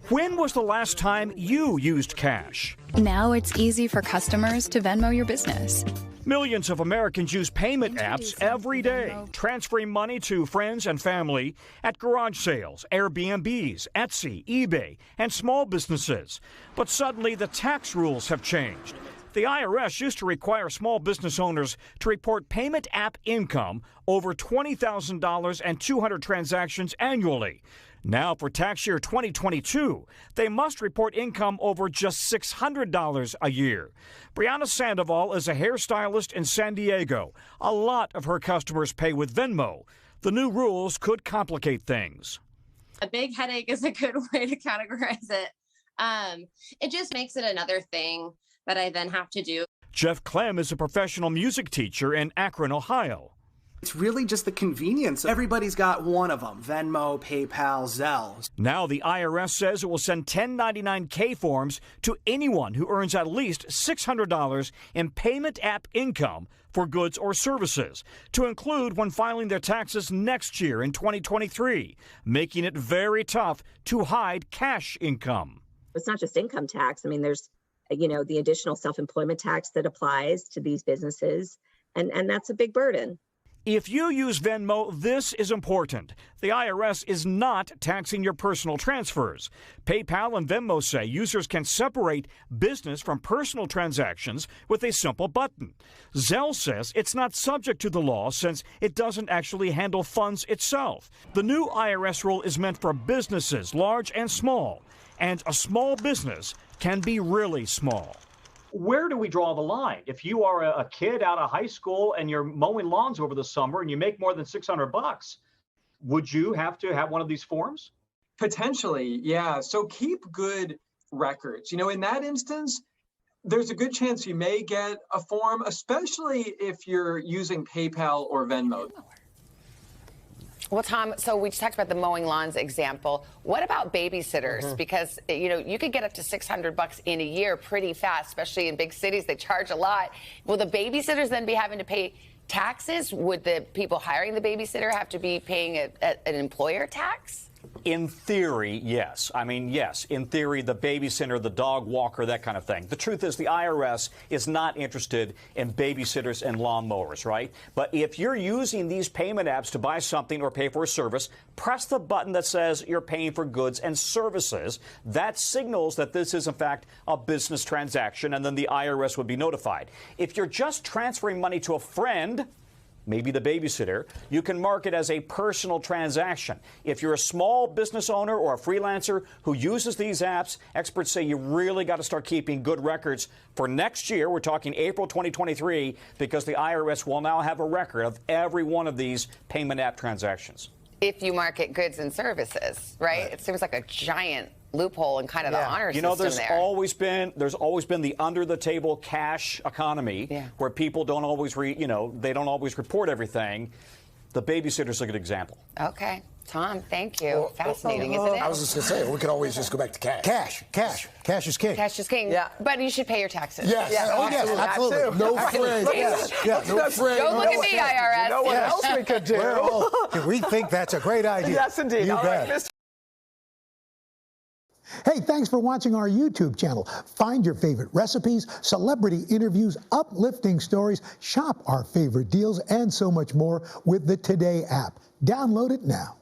When was the last time you used cash? Now it's easy for customers to Venmo your business. Millions of Americans use payment apps every day, transferring money to friends and family at garage sales, Airbnbs, Etsy, eBay, and small businesses. But suddenly the tax rules have changed. The IRS used to require small business owners to report payment app income over $20,000 and 200 transactions annually. Now, for tax year 2022, they must report income over just $600 a year. Brianna Sandoval is a hairstylist in San Diego. A lot of her customers pay with Venmo. The new rules could complicate things. A big headache is a good way to categorize it. It just makes it another thing that I then have to do. Jeff Clem is a professional music teacher in Akron, Ohio. It's really just the convenience. Everybody's got one of them: Venmo, PayPal, Zelle. Now the IRS says it will send 1099-K forms to anyone who earns at least $600 in payment app income for goods or services, to include when filing their taxes next year in 2023, making it very tough to hide cash income. It's not just income tax. I mean, there's, the additional self-employment tax that applies to these businesses, and that's a big burden. If you use Venmo, this is important. The IRS is not taxing your personal transfers. PayPal and Venmo say users can separate business from personal transactions with a simple button. Zelle says it's not subject to the law since it doesn't actually handle funds itself. The new IRS rule is meant for businesses, large and small, and a small business can be really small. Where do we draw the line? If you are a kid out of high school and you're mowing lawns over the summer and you make more than $600, would you have to have one of these forms? Potentially, yeah. So keep good records. In that instance, there's a good chance you may get a form, especially if you're using PayPal or Venmo. Well, Tom, so we talked about the mowing lawns example. What about babysitters? Mm-hmm. Because, you could get up to $600 in a year pretty fast, especially in big cities. They charge a lot. Will the babysitters then be having to pay taxes? Would the people hiring the babysitter have to be paying an employer tax? In theory, yes. Yes, in theory, the babysitter, the dog walker, that kind of thing. The truth is the IRS is not interested in babysitters and lawnmowers, right? But if you're using these payment apps to buy something or pay for a service, press the button that says you're paying for goods and services. That signals that this is, in fact, a business transaction, and then the IRS would be notified. If you're just transferring money to a friend, maybe the babysitter, you can mark it as a personal transaction. If you're a small business owner or a freelancer who uses these apps, experts say you really got to start keeping good records for next year. We're talking April 2023, because the IRS will now have a record of every one of these payment app transactions. If you market goods and services, right? It seems like a giant loophole in kind of the honor system there's there. always been the under the table cash economy where people don't always they don't always report everything. The babysitter's a good example. Okay. Tom, thank you. Fascinating, isn't it? I was just going to say, we could always just go back to cash. Cash is king. Cash is king. Yeah. But you should pay your taxes. Yes. Yeah. Oh, yes, absolutely. No friends. No friends. Don't look at me, IRS. You know what else we could do? We think that's a great idea. Yes, indeed. You All bet. right, Hey, thanks for watching our YouTube channel. Find your favorite recipes, celebrity interviews, uplifting stories, shop our favorite deals, and so much more with the Today app. Download it now.